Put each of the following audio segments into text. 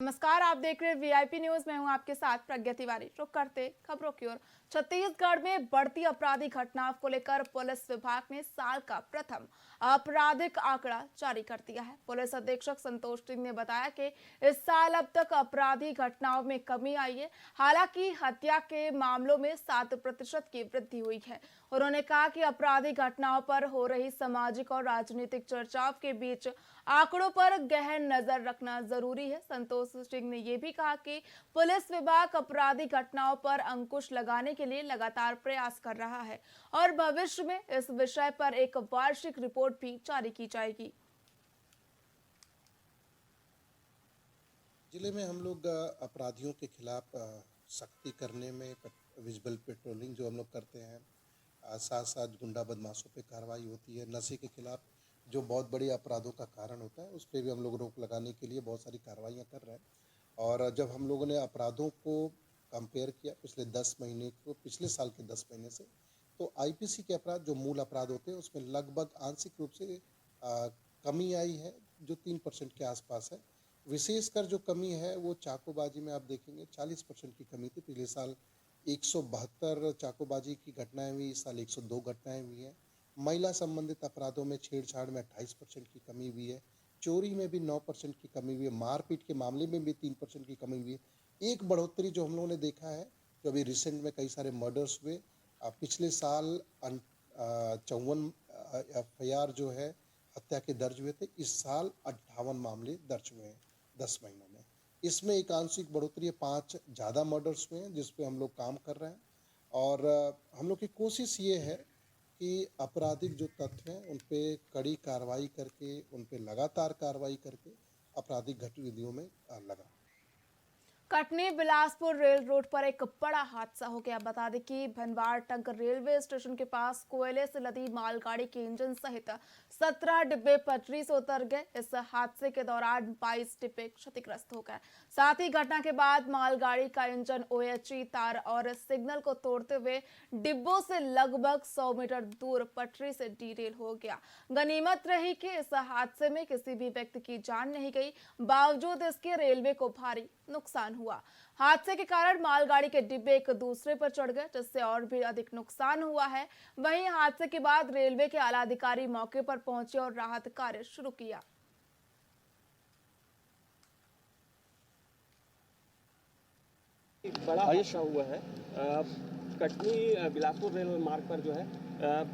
नमस्कार, आप देख रहे हैं वीआईपी न्यूज। मैं हूं आपके साथ प्रज्ञा तिवारी। रुक करते खबरों की ओर। छत्तीसगढ़ में बढ़ती आपराधिक घटनाओं को लेकर पुलिस विभाग ने साल का प्रथम आपराधिक आंकड़ा जारी कर दिया है। पुलिस अधीक्षक संतोष सिंह ने बताया कि इस साल अब तक आपराधिक घटनाओं में कमी आई है। हालांकि हत्या के मामलों में 7% की वृद्धि हुई है। उन्होंने कहा कि आपराधिक घटनाओं पर हो रही सामाजिक और राजनीतिक चर्चाओं के बीच आंकड़ों पर गहन नजर रखना जरूरी है। संतोष सिंह ने यह भी कहा कि पुलिस विभाग आपराधिक घटनाओं पर अंकुश लगाने के लिए लगातार प्रयास कर रहा है और भविष्य में इस विषय पर एक वार्षिक रिपोर्ट भी जारी की जाएगी। जिले में हम लोग अपराधियों के खिलाफ सख्ती करने में विजुअल पेट्रोलिंग जो हम लोग करते हैं, साथ साथ गुंडा बदमाशों पे कार्रवाई होती है। नशे के खिलाफ जो बहुत बड़े अपराधों का कारण होता है, उस पर भी हम लोग रोक लगाने के लिए बहुत सारी कार्रवाइयाँ कर रहे हैं। और जब हम लोगों ने अपराधों को कंपेयर किया पिछले 10 महीने को पिछले साल के 10 महीने से, तो आईपीसी के अपराध जो मूल अपराध होते हैं उसमें लगभग आंशिक रूप से कमी आई है, जो 3% के आसपास है। विशेषकर जो कमी है वो चाकूबाजी में आप देखेंगे 40% की कमी थी। पिछले साल 172 चाकूबाजी की घटनाएं हुई, इस साल 102 घटनाएं हुई हैं। महिला संबंधित अपराधों में छेड़छाड़ में 28% की कमी हुई है। चोरी में भी 9% की कमी हुई है। मारपीट के मामले में भी 3% की कमी हुई है। एक बढ़ोतरी जो हम लोगों ने देखा है, जो अभी रिसेंट में कई सारे मर्डर्स हुए, पिछले साल 54 FIR जो है हत्या के दर्ज हुए थे, इस साल 58 मामले दर्ज हुए हैं 10 महीनों में। इसमें एक आंशिक बढ़ोतरी है, 5 ज़्यादा मर्डर्स हुए हैं जिस पे हम लोग काम कर रहे हैं। और हम लोग की कोशिश ये है कि आपराधिक जो तत्व हैं उन पे कड़ी कार्रवाई करके, उन पे लगातार कार्रवाई करके आपराधिक गतिविधियों में लगा। कटनी बिलासपुर रेल रोड पर एक बड़ा हादसा हो गया। बता दें कि भनवाड़ टंक रेलवे स्टेशन के पास कोयले से लदी मालगाड़ी के इंजन सहित 17 डिब्बे पटरी से उतर गए। इस हादसे के दौरान 22 डिब्बे क्षतिग्रस्त हो गए। साथ ही घटना के बाद मालगाड़ी का इंजन OHE तार और सिग्नल को तोड़ते हुए डिब्बों से लगभग 100 मीटर दूर पटरी से डीरेल हो गया। गनीमत रही कि इस हादसे में किसी भी व्यक्ति की जान नहीं गई, बावजूद इसके रेलवे को भारी नुकसान हुआ। हादसे के कारण मालगाड़ी के डिब्बे एक दूसरे पर चढ़ गए, जिससे और भी अधिक नुकसान हुआ है। वहीं हादसे के बाद रेलवे के आला अधिकारी मौके पर पहुंचे और राहत कार्य शुरू किया। एक बड़ा हादसा हुआ है कटनी बिलासपुर रेल मार्ग पर जो है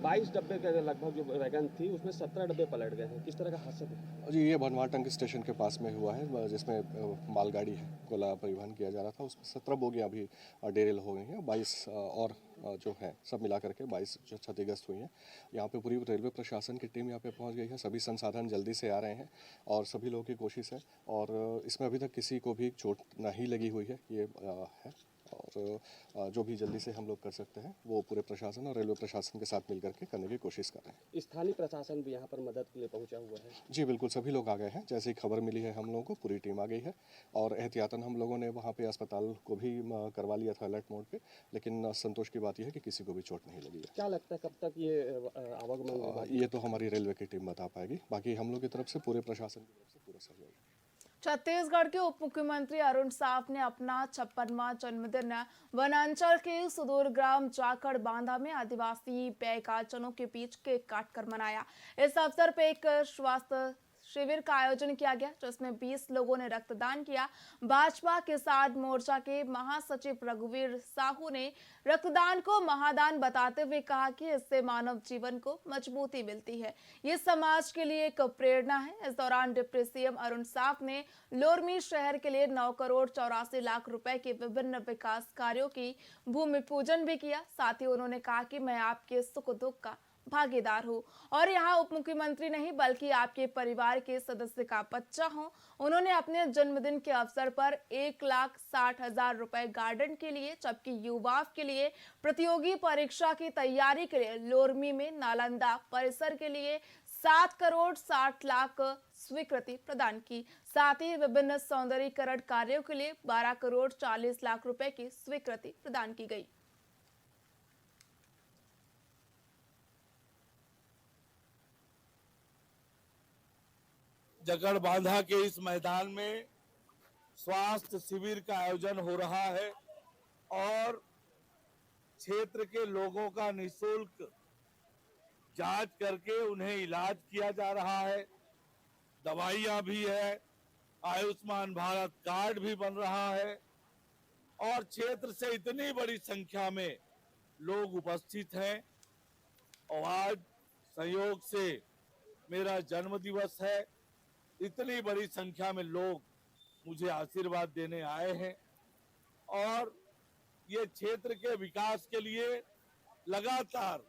22 डब्बे के लगभग जो वैगन थी उसमें 17 डब्बे पलट गए हैं। किस तरह का हादसा था जी? ये भनवाड़ टंक स्टेशन के पास में हुआ है, जिसमें मालगाड़ी है कोयला परिवहन किया जा रहा था। उसमें 17 बोगियाँ अभी डेरेल हो गई हैं। 22 और जो है सब मिला करके 22 जो क्षतिग्रस्त हुई हैं। यहाँ पे पूरी रेलवे प्रशासन की टीम यहाँ पे पहुँच गई है। सभी संसाधन जल्दी से आ रहे हैं और सभी लोगों की कोशिश है, और इसमें अभी तक किसी को भी चोट नहीं लगी हुई है, ये है। और जो भी जल्दी से हम लोग कर सकते हैं वो पूरे प्रशासन और रेलवे प्रशासन के साथ मिलकर के करने की कोशिश कर रहे हैं। स्थानीय प्रशासन भी यहाँ पर मदद के लिए पहुँचा हुआ है? जी बिल्कुल, सभी लोग आ गए हैं। जैसे ही खबर मिली है हम लोगों को, पूरी टीम आ गई है। और एहतियातन हम लोगों ने वहाँ पे अस्पताल को भी करवा लिया था अलर्ट मोड पे, लेकिन संतोष की बात यह है कि किसी को भी चोट नहीं लगी है। क्या लगता है कब तक ये आवागमन होगा? ये तो हमारी रेलवे की टीम बता पाएगी। बाकी हम लोग की तरफ से, पूरे प्रशासन की तरफ से पूरा सहयोग है। छत्तीसगढ़ के उप मुख्यमंत्री अरुण साव ने अपना 56वां जन्मदिन वनांचल के सुदूर ग्राम जाखड़ बांधा में आदिवासी बैगाचनों के बीच केक काटकर मनाया। इस अवसर पर एक स्वास्थ्य शिविर का आयोजन किया गया, जिसमें 20 लोगों ने रक्तदान किया। भाजपा किसान मोर्चा के महासचिव रघुवीर साहू ने रक्तदान को महादान बताते हुए कहा कि इससे मानव जीवन को मजबूती मिलती है, ये समाज के लिए एक प्रेरणा है। इस दौरान डिप्टी CM अरुण साव ने लोरमी शहर के लिए 9 करोड़ 84 लाख रुपए के विभिन्न विकास कार्यों की भूमि पूजन भी किया। साथ ही उन्होंने कहा कि मैं आपके सुख दुख का भागीदार हूं और यहाँ उप मुख्यमंत्री नहीं बल्कि आपके परिवार के सदस्य का बच्चा हूं। उन्होंने अपने जन्मदिन के अवसर पर 1,60,000 रुपए गार्डन के लिए, जबकि युवाओं के लिए प्रतियोगी परीक्षा की तैयारी के लिए लोरमी में नालंदा परिसर के लिए 7 करोड़ 60 लाख स्वीकृति प्रदान की। साथ ही विभिन्न सौंदर्यीकरण कार्यों के लिए 12 करोड़ 40 लाख रुपए की स्वीकृति प्रदान की गई। जगड़ बांधा के इस मैदान में स्वास्थ्य शिविर का आयोजन हो रहा है और क्षेत्र के लोगों का निःशुल्क जांच करके उन्हें इलाज किया जा रहा है। दवाइयां भी है, आयुष्मान भारत कार्ड भी बन रहा है और क्षेत्र से इतनी बड़ी संख्या में लोग उपस्थित हैं। और आज संयोग से मेरा जन्म दिवस है, इतनी बड़ी संख्या में लोग मुझे आशीर्वाद देने आए हैं और ये क्षेत्र के विकास के लिए लगातार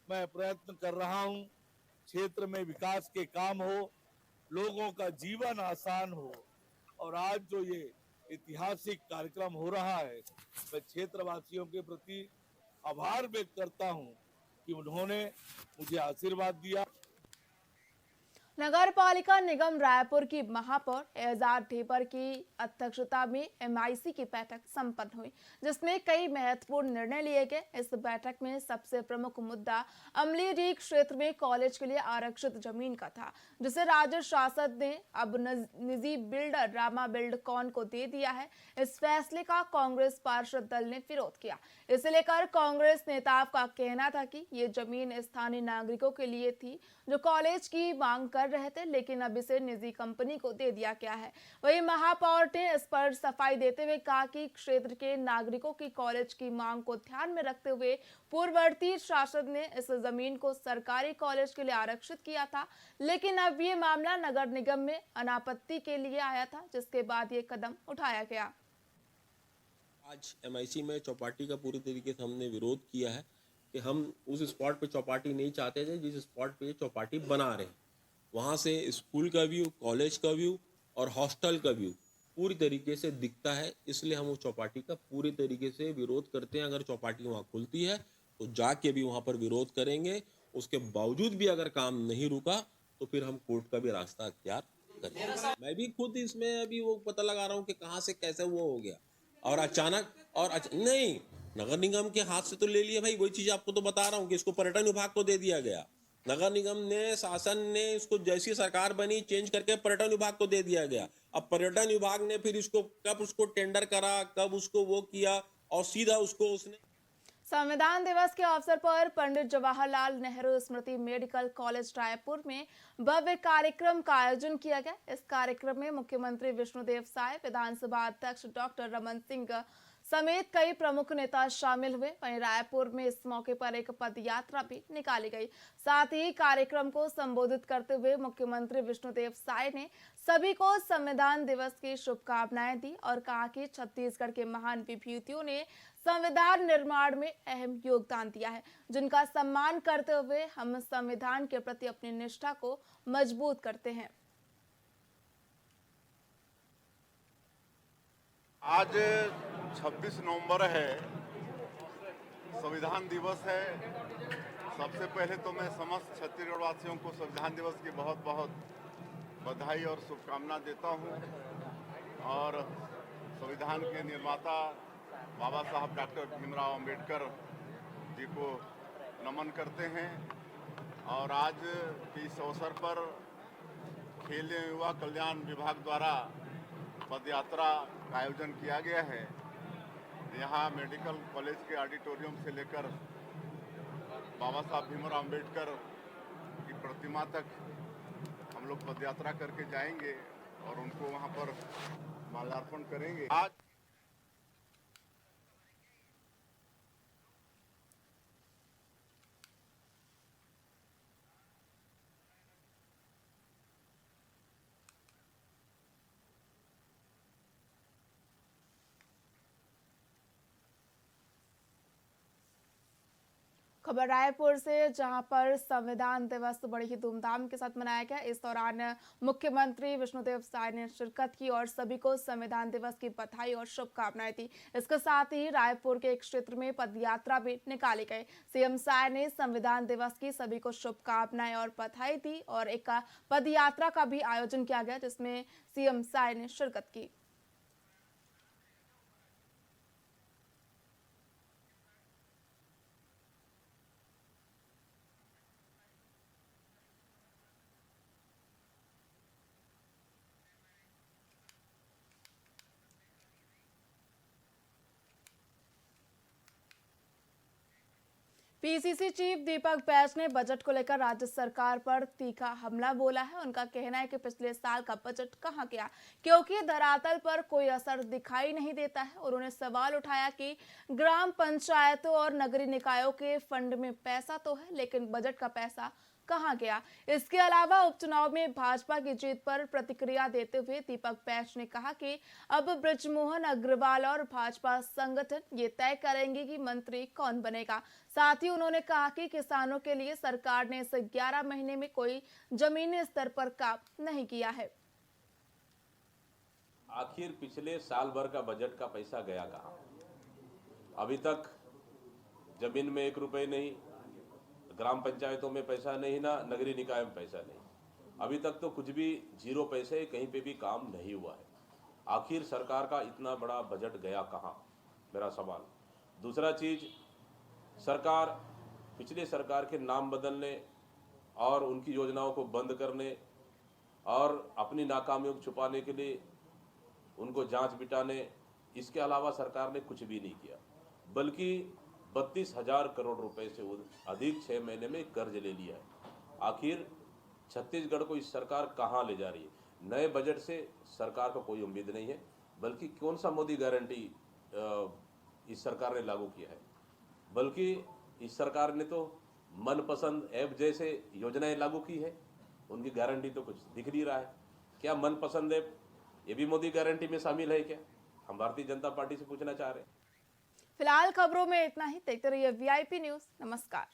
मैं प्रयत्न कर रहा हूं। क्षेत्र में विकास के काम हो, लोगों का जीवन आसान हो और आज जो ये ऐतिहासिक कार्यक्रम हो रहा है, मैं क्षेत्रवासियों के प्रति आभार व्यक्त करता हूं कि उन्होंने मुझे आशीर्वाद दिया। नगर पालिका निगम रायपुर की महापौर एजाज ढेबर की अध्यक्षता में एमआईसी की बैठक संपन्न हुई, जिसमें कई महत्वपूर्ण निर्णय लिए गए। इस बैठक में सबसे प्रमुख मुद्दा अमलीडीह क्षेत्र में कॉलेज के लिए आरक्षित जमीन का था, जिसे राज्य शासन ने अब निजी बिल्डर रामा बिल्डकॉन को दे दिया है। इस फैसले का कांग्रेस पार्षद दल ने विरोध किया। इसे लेकर कांग्रेस नेताओं का कहना था कि ये जमीन स्थानीय नागरिकों के लिए थी जो कॉलेज की मांग कर रहे थे, लेकिन अब इसे निजी कंपनी को दे दिया गया है। वहीं महापौर ने इस पर सफाई देते हुए कहा कि क्षेत्र के नागरिकों की कॉलेज की मांग को ध्यान में रखते हुए पूर्ववर्ती शासन ने इस जमीन को सरकारी कॉलेज के लिए आरक्षित किया था, लेकिन अब ये मामला नगर निगम में अनापत्ति के लिए आया था, जिसके बाद ये कदम उठाया गया। आज एमआईसी में चौपाटी का पूरी तरीके से हमने विरोध किया है कि हम उस स्पॉट पे चौपाटी नहीं चाहते थे जिस स्पॉट पे चौपाटी बना रहे हैं। वहाँ से स्कूल का व्यू, कॉलेज का व्यू और हॉस्टल का व्यू पूरी तरीके से दिखता है, इसलिए हम उस चौपाटी का पूरी तरीके से विरोध करते हैं। अगर चौपाटी वहाँ खुलती है तो जाके भी वहाँ पर विरोध करेंगे। उसके बावजूद भी अगर काम नहीं रुका तो फिर हम कोर्ट का भी रास्ता अख्तियार करेंगे। मैं भी खुद इसमें अभी वो पता लगा रहा हूँ कि कहाँ से कैसे वो हो गया और अचानक नहीं, नगर निगम के हाथ से तो ले लिया भाई। वही चीज आपको तो बता रहा हूँ कि इसको पर्यटन विभाग को दे दिया गया। नगर निगम ने, शासन ने इसको जैसी सरकार बनी चेंज करके पर्यटन विभाग को दे दिया गया। अब पर्यटन विभाग ने फिर इसको कब उसको टेंडर करा, कब उसको वो किया और सीधा उसको उसने। संविधान दिवस के अवसर पर पंडित जवाहरलाल नेहरू स्मृति मेडिकल कॉलेज रायपुर में भव्य कार्यक्रम का आयोजन किया गया। इस कार्यक्रम में मुख्यमंत्री विष्णुदेव साय, विधानसभा अध्यक्ष डॉक्टर रमन सिंह समेत कई प्रमुख नेता शामिल हुए। वहीं रायपुर में इस मौके पर एक पद यात्रा भी निकाली गई। साथ ही कार्यक्रम को संबोधित करते हुए मुख्यमंत्री विष्णुदेव साय ने सभी को संविधान दिवस की शुभकामनाएं दी और कहा कि छत्तीसगढ़ के महान विभूतियों ने संविधान निर्माण में अहम योगदान दिया है, जिनका सम्मान करते हुए हम संविधान के प्रति अपनी निष्ठा को मजबूत करते हैं। आज 26 नवंबर है, संविधान दिवस है। सबसे पहले तो मैं समस्त छत्तीसगढ़ वासियों को संविधान दिवस की बहुत बहुत बधाई और शुभकामना देता हूं और संविधान के निर्माता बाबा साहब डॉक्टर भीमराव अंबेडकर जी को नमन करते हैं। और आज के इस अवसर पर खेल एवं युवा कल्याण विभाग द्वारा पदयात्रा का आयोजन किया गया है। यहाँ मेडिकल कॉलेज के ऑडिटोरियम से लेकर बाबा साहब भीमराव अंबेडकर की प्रतिमा तक हम लोग पदयात्रा करके जाएंगे और उनको वहाँ पर माल्यार्पण करेंगे। आज खबर रायपुर से, जहां पर संविधान दिवस बड़ी ही धूमधाम के साथ मनाया गया। इस दौरान मुख्यमंत्री विष्णुदेव साय ने शिरकत की और सभी को संविधान दिवस की बधाई और शुभकामनाएं दी। इसके साथ ही रायपुर के एक क्षेत्र में पदयात्रा भी निकाली गई। सीएम साय ने संविधान दिवस की सभी को शुभकामनाएं और बधाई दी और एक पदयात्रा का भी आयोजन किया गया, जिसमें सीएम साय ने शिरकत की। पीसीसी चीफ दीपक बैज ने बजट को लेकर राज्य सरकार पर तीखा हमला बोला है। उनका कहना है कि पिछले साल का बजट कहां गया, क्योंकि धरातल पर कोई असर दिखाई नहीं देता है। उन्होंने सवाल उठाया कि ग्राम पंचायतों और नगरीय निकायों के फंड में पैसा तो है, लेकिन बजट का पैसा कहां गया। इसके अलावा उपचुनाव में भाजपा की जीत पर प्रतिक्रिया देते हुए दीपक बैज ने कहा कि अब बृजमोहन अग्रवाल और भाजपा संगठन ये तय करेंगे कि मंत्री कौन बनेगा। साथ ही उन्होंने कहा कि किसानों के लिए सरकार ने इस 11 महीने में कोई जमीनी स्तर पर काम नहीं किया है। आखिर पिछले साल भर का बजट का पैसा गया कहाँ? अभी तक जमीन में 1 रुपए नहीं, ग्राम पंचायतों में पैसा नहीं, ना नगरीय निकाय में पैसा नहीं। अभी तक तो कुछ भी 0 पैसे, कहीं पे भी काम नहीं हुआ है। आखिर सरकार का इतना बड़ा बजट गया कहाँ, मेरा सवाल। दूसरा चीज, सरकार पिछले सरकार के नाम बदलने और उनकी योजनाओं को बंद करने और अपनी नाकामियों को छुपाने के लिए उनको जांच बिठाने, इसके अलावा सरकार ने कुछ भी नहीं किया, बल्कि 32,000 करोड़ रुपए से अधिक 6 महीने में कर्ज ले लिया है। आखिर छत्तीसगढ़ को इस सरकार कहां ले जा रही है? नए बजट से सरकार को कोई उम्मीद नहीं है, बल्कि कौन सा मोदी गारंटी इस सरकार ने लागू किया है? बल्कि इस सरकार ने तो मनपसंद ऐप जैसे योजनाएं लागू की है, उनकी गारंटी तो कुछ दिख नहीं रहा है। क्या मनपसंद ऐप ये भी मोदी गारंटी में शामिल है क्या? हम भारतीय जनता पार्टी से पूछना चाह रहे हैं। फिलहाल खबरों में इतना ही। देखते रहिए VIP न्यूज। नमस्कार।